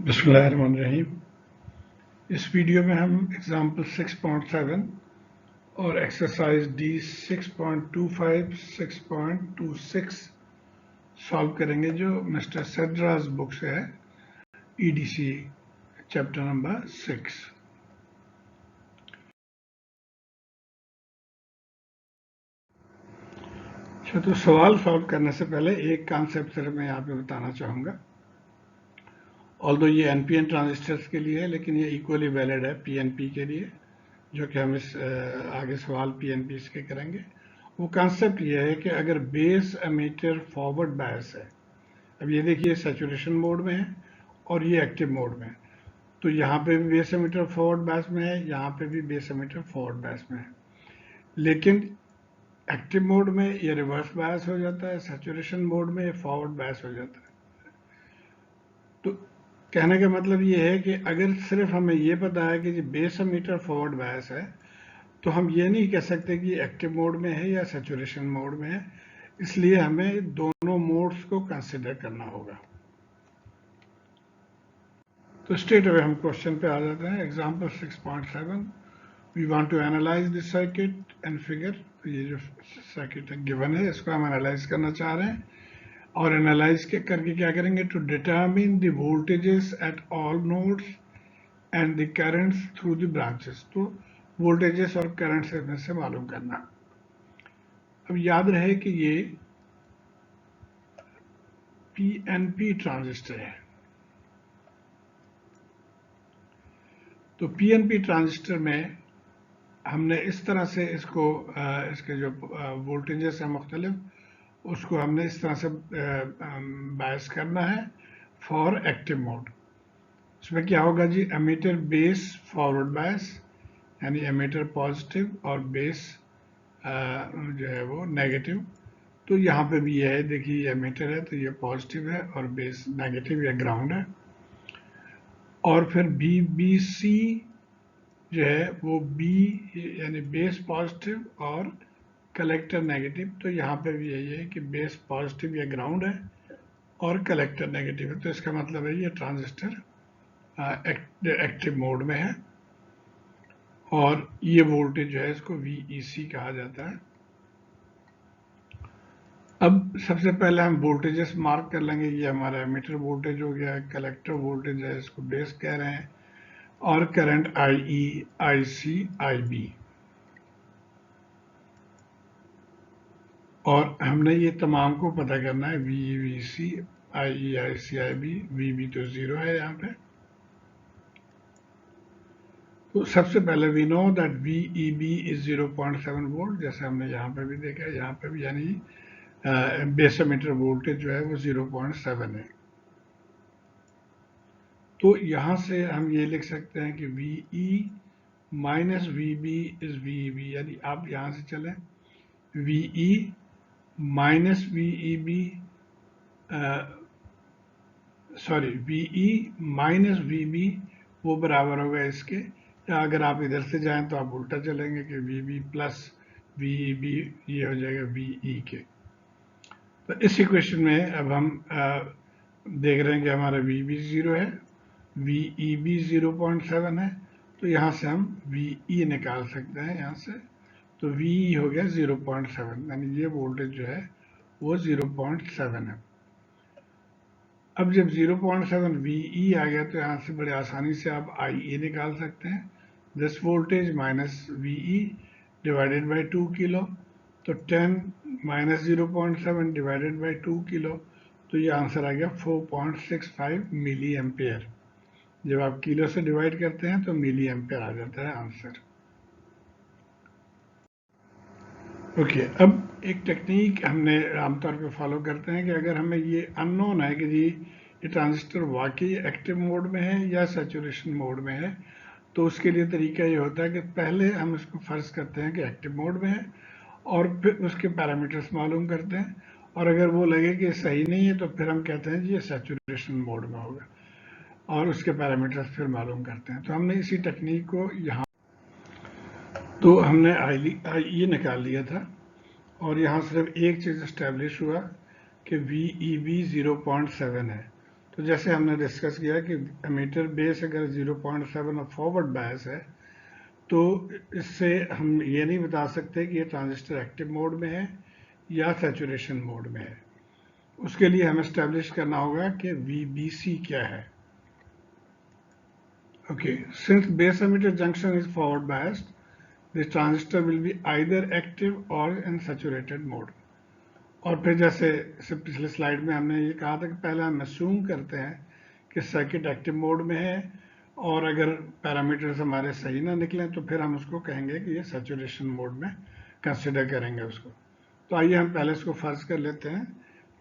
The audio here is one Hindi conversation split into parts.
बिस्मिल्लाहिर्रहमानिर्रहीम। इस वीडियो में हम एग्जाम्पल 6.7 और एक्सरसाइज डी 6.25 6.26 सॉल्व करेंगे जो मिस्टर सदराज बुक से है, ईडीसी चैप्टर नंबर 6। अच्छा, तो सवाल सॉल्व करने से पहले एक कॉन्सेप्ट सिर्फ मैं यहाँ पे बताना चाहूँगा। ऑल्दो ये एनपीएन ट्रांजिस्टर्स के लिए है, लेकिन ये इक्वली वैलिड है पीएनपी के लिए, जो कि हम इस आगे सवाल पीएनपी के करेंगे। वो कॉन्सेप्ट ये है कि अगर बेस एमीटर फॉरवर्ड बायस है, अब ये देखिए सैचुरेशन मोड में है और ये एक्टिव मोड में है, तो यहाँ पे भी बेस एमीटर फॉरवर्ड बायस में है, यहाँ पे भी बेस एमीटर फॉरवर्ड बायस में है, लेकिन एक्टिव मोड में ये रिवर्स बायस हो जाता है, सैचुरेशन मोड में ये फॉरवर्ड बायस हो जाता है। तो कहने का मतलब ये है कि अगर सिर्फ हमें ये पता है कि बेस एमीटर फॉरवर्ड बायस है, तो हम ये नहीं कह सकते कि एक्टिव मोड में है या सैचुरेशन मोड में है, इसलिए हमें दोनों मोड्स को कंसिडर करना होगा। तो स्ट्रेट अवे हम क्वेश्चन पे आ जाते हैं। Example 6.7, we want to analyse this circuit and figure. ये जो सर्किट गिवन है इसको हम एनालाइज करना चाह रहे हैं, और एनालाइज करके क्या करेंगे, to determine the voltages at all nodes and the currents through the branches. तो वोल्टेजेस और करंट्स इसमें से मालूम करना। अब याद रहे कि ये पीएनपी ट्रांजिस्टर है, तो पीएनपी ट्रांजिस्टर में हमने इस तरह से इसको इसके जो वोल्टेजेस हैं मुख्तलिफ, उसको हमने इस तरह से बायस करना है फॉर एक्टिव मोड। इसमें क्या होगा जी, एमीटर बेस फॉरवर्ड बायस, यानी एमीटर पॉजिटिव और बेस जो है वो नेगेटिव। तो यहाँ पे भी ये है, देखिए ये एमीटर है तो ये पॉजिटिव है और बेस नेगेटिव या ग्राउंड है। और फिर BBC जो है वो B यानी बेस पॉजिटिव और कलेक्टर नेगेटिव। तो यहाँ पे भी यही है कि बेस पॉजिटिव या ग्राउंड है और कलेक्टर नेगेटिव है। तो इसका मतलब है ये ट्रांजिस्टर एक्टिव मोड में है, और ये वोल्टेज जो है इसको VEC कहा जाता है। अब सबसे पहले हम वोल्टेजेस मार्क कर लेंगे। ये हमारा एमीटर वोल्टेज हो गया, कलेक्टर वोल्टेज है, इसको बेस कह रहे हैं, और करंट IE, IC, IB। और हमने ये तमाम को पता करना है, VEC, IE, IC, IB, VB तो 0 है यहाँ पे। तो सबसे पहले we know that VEB is 0.7 volt, जैसे हमने यहाँ पे भी देखा है, यहाँ पे भी यानी बेस एमीटर वोल्टेज जो है वो 0.7 है। तो यहाँ से हम ये लिख सकते हैं कि VE minus VB is VEB, यानी आप यहाँ से चलें VE minus VEB, sorry VE minus VB वो बराबर होगा इसके, या अगर आप इधर से जाएं तो आप उल्टा चलेंगे कि VB प्लस VEB ये हो जाएगा VE के। तो इस इक्वेशन में अब हम देख रहे हैं कि हमारा VB 0 है, VEB 0.7 है, तो यहाँ से हम VE निकाल सकते हैं यहाँ से। तो VE हो गया 0.7, यानी ये वोल्टेज जो है वो 0.7 है। अब जब 0.7 VE आ गया तो यहाँ से बड़े आसानी से आप IE निकाल सकते हैं। This voltage minus VE divided by 2 kilo, तो 10 माइनस 0.7 डिवाइडेड बाई 2 किलो, तो ये आंसर आ गया 4.65 मिली एम्पेयर। जब आप किलो से डिवाइड करते हैं तो मिली एम्पेयर आ जाता है आंसर। ओके, अब एक टेक्निक हमने आमतौर पे फॉलो करते हैं कि अगर हमें ये अननोन है कि जी ये ट्रांजिस्टर वाकई एक्टिव मोड में है या सैचुरेशन मोड में है, तो उसके लिए तरीका ये होता है कि पहले हम इसको फर्ज करते हैं कि एक्टिव मोड में है, और फिर उसके पैरामीटर्स मालूम करते हैं, और अगर वो लगे कि सही नहीं है तो फिर हम कहते हैं जी ये सैचुरेशन मोड में होगा, और उसके पैरामीटर्स फिर मालूम करते हैं। तो हमने इसी टेक्निक को यहाँ, तो हमने IE निकाल लिया था, और यहाँ सिर्फ एक चीज़ इस्टेब्लिश हुआ कि VEB 0.7 है। तो जैसे हमने डिस्कस किया कि एमीटर बेस अगर 0.7 और फॉरवर्ड बायस है तो इससे हम ये नहीं बता सकते कि ये ट्रांजिस्टर एक्टिव मोड में है या सैचुरेशन मोड में है। उसके लिए हमें एस्टेब्लिश करना होगा कि VBC क्या है। Okay, since base emitter junction is forward biased, this transistor will be either active और इन सैचुरेटेड मोड। और फिर जैसे पिछले स्लाइड में हमने ये कहा था कि पहले हम असूम करते हैं कि सर्किट एक्टिव मोड में है, और अगर पैरामीटर्स हमारे सही ना निकलें तो फिर हम उसको कहेंगे कि ये सैचुरेशन मोड में कंसिडर करेंगे उसको। तो आइए हम पहले इसको फर्ज कर लेते हैं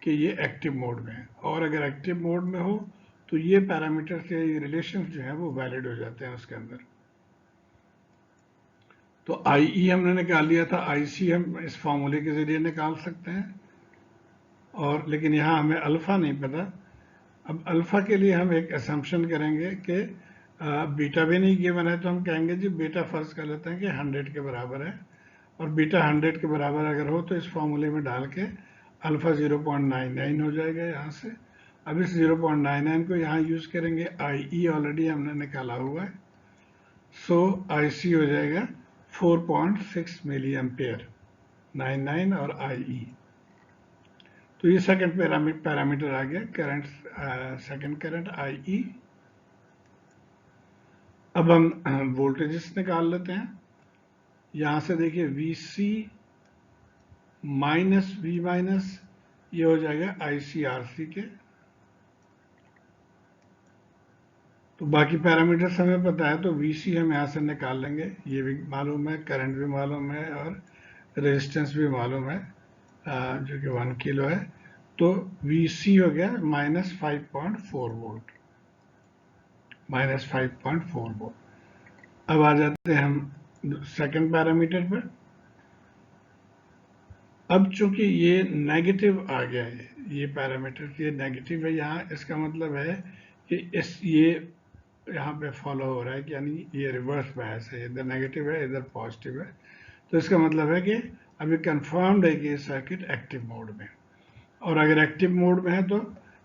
कि ये एक्टिव मोड में है, और अगर एक्टिव मोड में हो तो ये पैरामीटर्स या ये रिलेशंस जो है वो वैलिड हो जाते हैं उसके अंदर। तो IE हमने निकाल लिया था, IC हम इस फॉर्मूले के जरिए निकाल सकते हैं, और लेकिन यहाँ हमें अल्फा नहीं पता। अब अल्फा के लिए हम एक असम्पशन करेंगे कि बीटा भी नहीं गिवन है, तो हम कहेंगे जी बीटा फर्ज कर लेते हैं कि 100 के बराबर है, और बीटा 100 के बराबर अगर हो तो इस फॉर्मूले में डाल के अल्फा 0.99 हो जाएगा यहाँ से। अब इस 0.99 को यहाँ यूज करेंगे, IE ऑलरेडी हमने निकाला हुआ है, सो IC हो जाएगा 4.6 मिली एम्पेयर, 99 और IE। तो ये सेकंड पैरामीटर आ गया करंट, सेकंड करंट IE। अब हम वोल्टेजेस निकाल लेते हैं। यहां से देखिए VC माइनस V माइनस, ये हो जाएगा ICRC के। तो बाकी पैरामीटर्स हमें पता है, तो VC हम यहां से निकाल लेंगे, ये भी मालूम है, करंट भी मालूम है और रेजिस्टेंस भी मालूम है, जो कि 1 किलो है। तो VC हो गया माइनस 5.4 वोल्ट, माइनस 5.4 वोल्ट। अब आ जाते हैं हम सेकंड पैरामीटर पर। अब चूंकि ये नेगेटिव आ गया है, ये पैरामीटर ये नेगेटिव है यहाँ, इसका मतलब है कि ये यहाँ पे फॉलो हो रहा है कि यानी ये रिवर्स बायस है, इधर नेगेटिव है इधर पॉजिटिव है। तो इसका मतलब है कि अभी कंफर्म्ड है कि ये सर्किट एक्टिव मोड में, और अगर एक्टिव मोड में है तो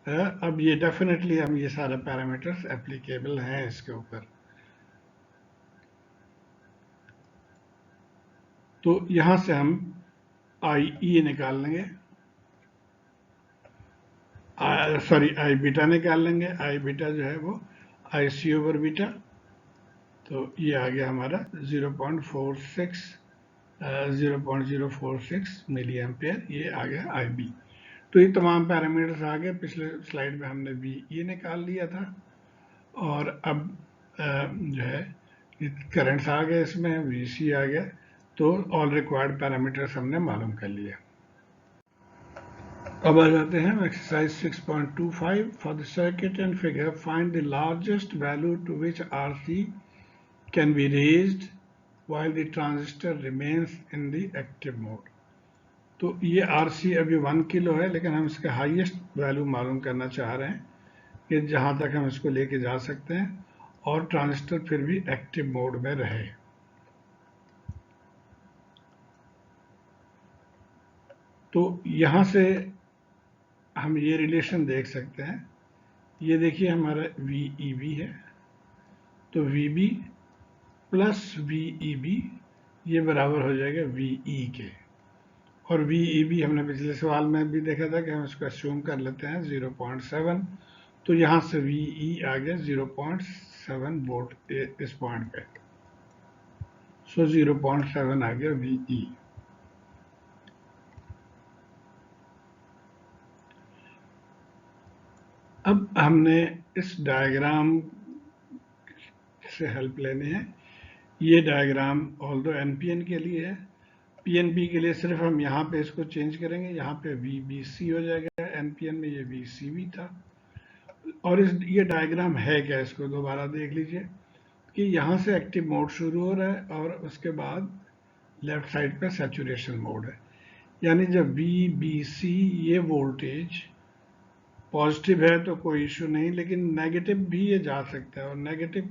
अब ये डेफिनेटली हम ये सारे पैरामीटर्स एप्लीकेबल हैं इसके ऊपर। तो यहां से हम IE निकाल लेंगे, सॉरी I बीटा निकाल लेंगे। I बीटा जो है वो IC ओवर बीटा, तो ये आ गया हमारा 0.046 मिली एम्पेयर, ये आ गया IB। तो ये तमाम पैरामीटर्स आ गए। पिछले स्लाइड में हमने VE निकाल लिया था, और अब जो है करंट्स आ गए, इसमें VC आ गया, तो ऑल रिक्वायर्ड पैरामीटर्स हमने मालूम कर लिया। अब आ जाते हैं exercise 6.25 for the circuit and figure find the largest value to which RC can be raised while the transistor remains in the active mode। तो ये RC अभी 1 किलो है, लेकिन हम इसका हाईएस्ट वैल्यू मालूम करना चाह रहे हैं कि जहां तक हम इसको लेके जा सकते हैं और ट्रांजिस्टर फिर भी एक्टिव मोड में रहे। तो यहां से हम ये रिलेशन देख सकते हैं, ये देखिए हमारा VEB है, तो VB प्लस VEB ये बराबर हो जाएगा VE के, और VEB हमने पिछले सवाल में भी देखा था कि हम इसको अस्यूम कर लेते हैं 0.7, तो यहां से VE आ गया 0.7 वोल्ट इस पॉइंट पे, सो 0.7 आ गया VE। अब हमने इस डायग्राम से हेल्प लेनी है। ये डायग्राम ऑल्दो NPN के लिए है, PNP के लिए सिर्फ हम यहाँ पे इसको चेंज करेंगे, यहाँ पे VBC हो जाएगा, NPN में ये VCB था। और ये डायग्राम है क्या, इसको दोबारा देख लीजिए कि यहाँ से एक्टिव मोड शुरू हो रहा है और उसके बाद लेफ्ट साइड पे सैचुरेशन मोड है। यानी जब VBC ये वोल्टेज पॉजिटिव है तो कोई इशू नहीं, लेकिन नेगेटिव भी ये जा सकता है, और नेगेटिव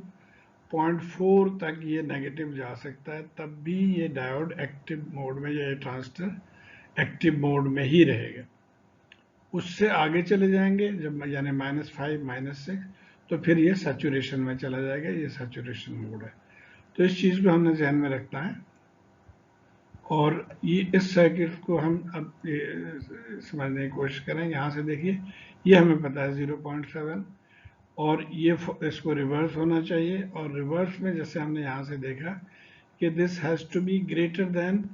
0.4 तक ये नेगेटिव जा सकता है, तब भी ये डायोड एक्टिव मोड में, ये ट्रांजिस्टर एक्टिव मोड में ही रहेगा। उससे आगे चले जाएंगे जब यानी -5 -6, तो फिर ये सैचुरेशन में चला जाएगा, ये सैचुरेशन मोड है। तो इस चीज़ को हमने ध्यान में रखना है। और ये इस सर्किट को हम अब समझने की कोशिश करें। यहाँ से देखिए ये हमें पता है 0.7, और ये इसको रिवर्स होना चाहिए, और रिवर्स में जैसे हमने यहाँ से देखा कि this has to be greater than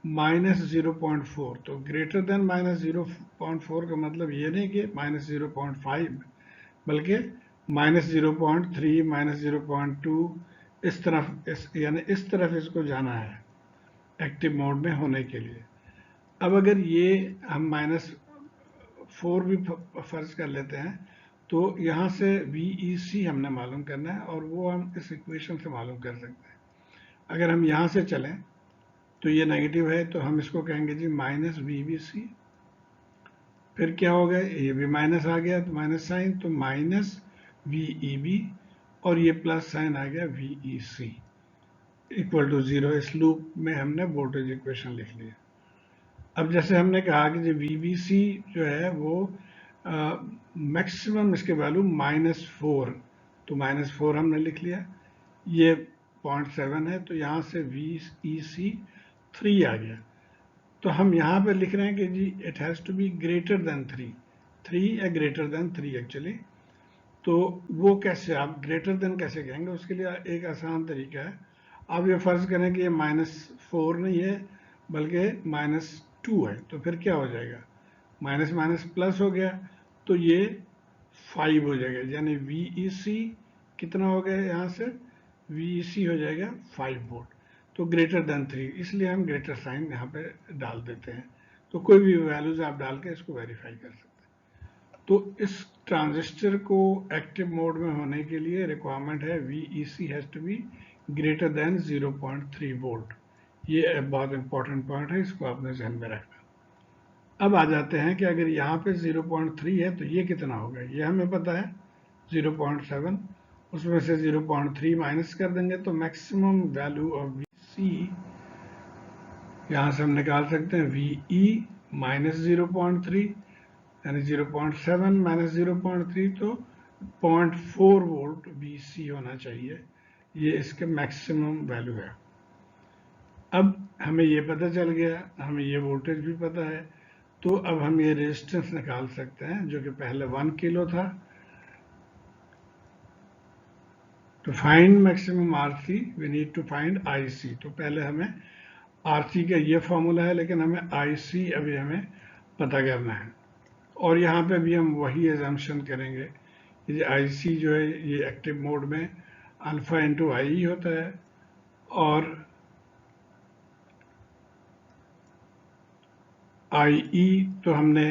-0.4। तो ग्रेटर देन -0.4 का मतलब ये नहीं कि -0.5, बल्कि -0.3 -0.2 इस तरफ, यानी इस तरफ इसको जाना है एक्टिव मोड में होने के लिए। अब अगर ये हम -4 भी फर्ज कर लेते हैं, तो यहाँ से VEC हमने मालूम करना है, और वो हम इस इक्वेशन से मालूम कर सकते हैं। अगर हम यहाँ से चलें तो ये नेगेटिव है, तो हम इसको कहेंगे जी -VBC। फिर क्या होगा, ये भी माइनस आ गया तो माइनस साइन, तो -VEB, और ये प्लस साइन आ गया VEC इक्वल टू 0। इस लूप में हमने वोल्टेज इक्वेशन लिख लिया। अब जैसे हमने कहा कि जो VBC जो है वो मैक्सिमम इसके वैल्यू -4, तो -4 हमने लिख लिया। ये 0.7 है, तो यहाँ से VEC 3 आ गया। तो हम यहाँ पे लिख रहे हैं कि जी it has to be greater than 3 या ग्रेटर देन 3 एक्चुअली। तो वो कैसे, आप ग्रेटर देन कैसे कहेंगे, उसके लिए एक आसान तरीका है। आप ये फर्ज करें कि ये -4 नहीं है बल्कि -2 है, तो फिर क्या हो जाएगा, माइनस माइनस प्लस हो गया, तो ये 5 हो जाएगा, यानी VEC कितना हो गया यहाँ से, VEC हो जाएगा 5 वोल्ट। तो ग्रेटर देन 3, इसलिए हम ग्रेटर साइन यहाँ पे डाल देते हैं। तो कोई भी वैल्यूज आप डाल के इसको वेरीफाई कर सकते हैं। तो इस ट्रांजिस्टर को एक्टिव मोड में होने के लिए रिक्वायरमेंट है VEC has to be greater than 0.3 volt. ये बहुत इंपॉर्टेंट पॉइंट है, इसको आपने ध्यान में रखना। अब आ जाते हैं कि अगर यहाँ पे 0.3 है तो ये कितना होगा, ये हमें पता है 0.7, उसमें से 0.3 माइनस कर देंगे तो मैक्सिमम वैल्यू ऑफ VC यहाँ से हम निकाल सकते हैं VE -0.3, यानी 0.7 -0.3, तो 0.4 वोल्ट VC होना चाहिए। ये इसके मैक्सिमम वैल्यू है। अब हमें ये पता चल गया, हमें ये वोल्टेज भी पता है, तो अब हम ये रेजिस्टेंस निकाल सकते हैं जो कि पहले 1 किलो था। To find maximum RC we need to find IC। तो पहले हमें RC का ये फॉर्मूला है, लेकिन हमें IC अभी हमें पता करना है। और यहाँ पे भी हम वही एजम्पशन करेंगे कि IC जो है ये एक्टिव मोड में अल्फा इंटू आई होता है, और IE तो हमने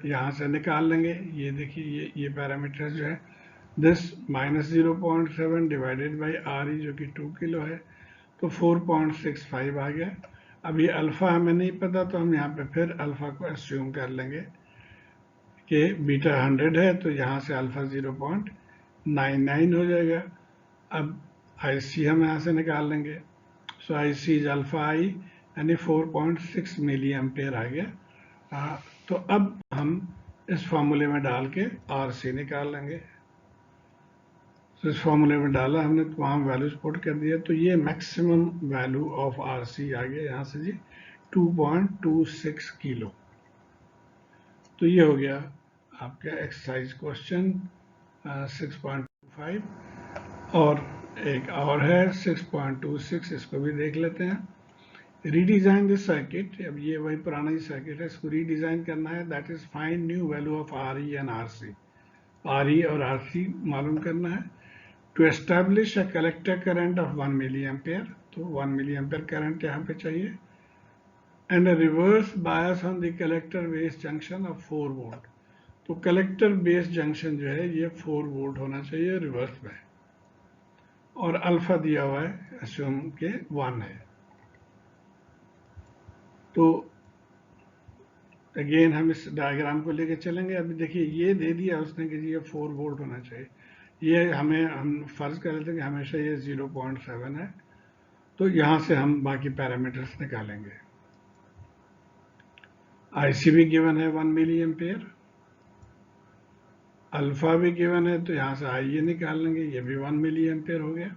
यहाँ से निकाल लेंगे। ये देखिए ये पैरामीटर जो है, दिस -0.7 डिवाइडेड बाई RE जो कि 2 किलो है, तो 4.65 आ गया। अब ये अल्फ़ा हमें नहीं पता, तो हम यहाँ पे फिर अल्फ़ा को एस्यूम कर लेंगे कि बीटा 100 है, तो यहाँ से अल्फ़ा 0.99 हो जाएगा। अब IC हम यहाँ से निकाल लेंगे, सो IC इज अल्फ़ा I, यानी 4.6 मिली एम्पेयर आ गया। तो अब हम इस फॉर्मूले में डाल के RC निकाल लेंगे। तो इस फॉर्मूले में डाला हमने, तो वहाँ वैल्यूज पुट कर दिया, तो ये मैक्सिमम वैल्यू ऑफ RC आ गया यहाँ से जी 2.26 किलो। तो ये हो गया आपका एक्सरसाइज क्वेश्चन 6.25। और एक और है 6.26, इसको भी देख लेते हैं। रीडिज़ाइन दिस सर्किट, अब ये वही पुराना ही सर्किट है, इसको रीडिज़ाइन करना है, that is find new value of RE and RC। RE और RC मालूम करना है। To establish a collector current of 1 milli ampere, तो 1 मिली एम्पेयर करंट यहाँ पे चाहिए, and a reverse bias on the collector base junction of 4 volt. तो कलेक्टर बेस जंक्शन जो है ये 4 वोल्ट होना चाहिए रिवर्स में, और अल्फा दिया हुआ है एस्यूम के 1 है। तो अगेन हम इस डायग्राम को लेके चलेंगे। अभी देखिए ये दे दिया उसने कि ये 4 वोल्ट होना चाहिए, ये हम फर्ज कर लेते हैं कि हमेशा ये 0.7 है, तो यहाँ से हम बाकी पैरामीटर्स निकालेंगे। IC भी गिवन है 1 मिली एम्पेयर, अल्फा भी गिवन है, तो यहाँ से आई ये निकाल लेंगे, ये भी 1 मिली एम्पेयर हो गया।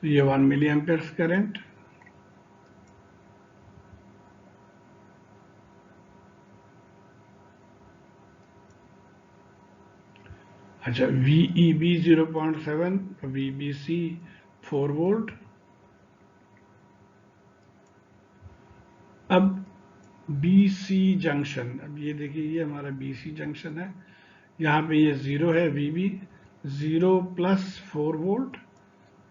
तो ये 1 मिली एम्पेयर करंट। अच्छा, VEB 0.7, VBC 4 वोल्ट। अब BC जंक्शन, अब ये देखिए ये हमारा BC जंक्शन है, यहाँ पे ये 0 है, VB 0 plus 4 volt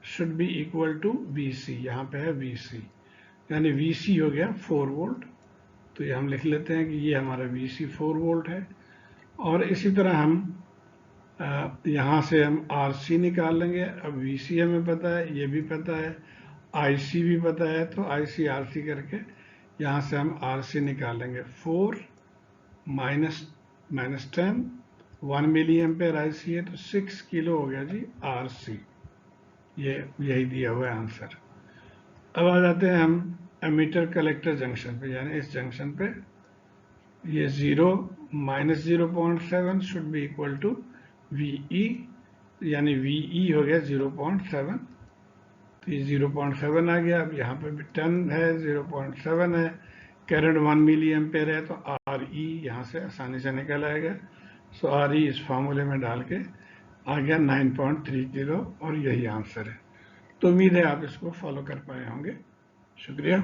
should be equal to VC, यहाँ पे है VC, यानी VC हो गया 4 वोल्ट। तो ये हम लिख लेते हैं कि ये हमारा VC 4 वोल्ट है। और इसी तरह हम यहाँ से हम RC निकाल लेंगे। अब VC हमें पता है, ये भी पता है, IC भी पता है, तो IC RC करके यहाँ से हम RC निकालेंगे। 4 माइनस 10, 1 मिली एम्पेयर IC है, तो 6 किलो हो गया जी RC। ये यही दिया हुआ है आंसर। अब आ जाते हैं हम एमीटर कलेक्टर जंक्शन पे, यानी इस जंक्शन पे ये 0 minus 0.7 should be equal to VE, यानी VE हो गया 0.7। तो ये 0.7 आ गया। अब यहाँ पे भी 10 है, 0.7 है, करंट 1 मिली एम्पेयर है, तो RE यहाँ से आसानी से निकल आएगा। सो RE इस फार्मूले में डाल के आ गया 9.3 किलो, और यही आंसर है। तो उम्मीद है आप इसको फॉलो कर पाए होंगे। शुक्रिया।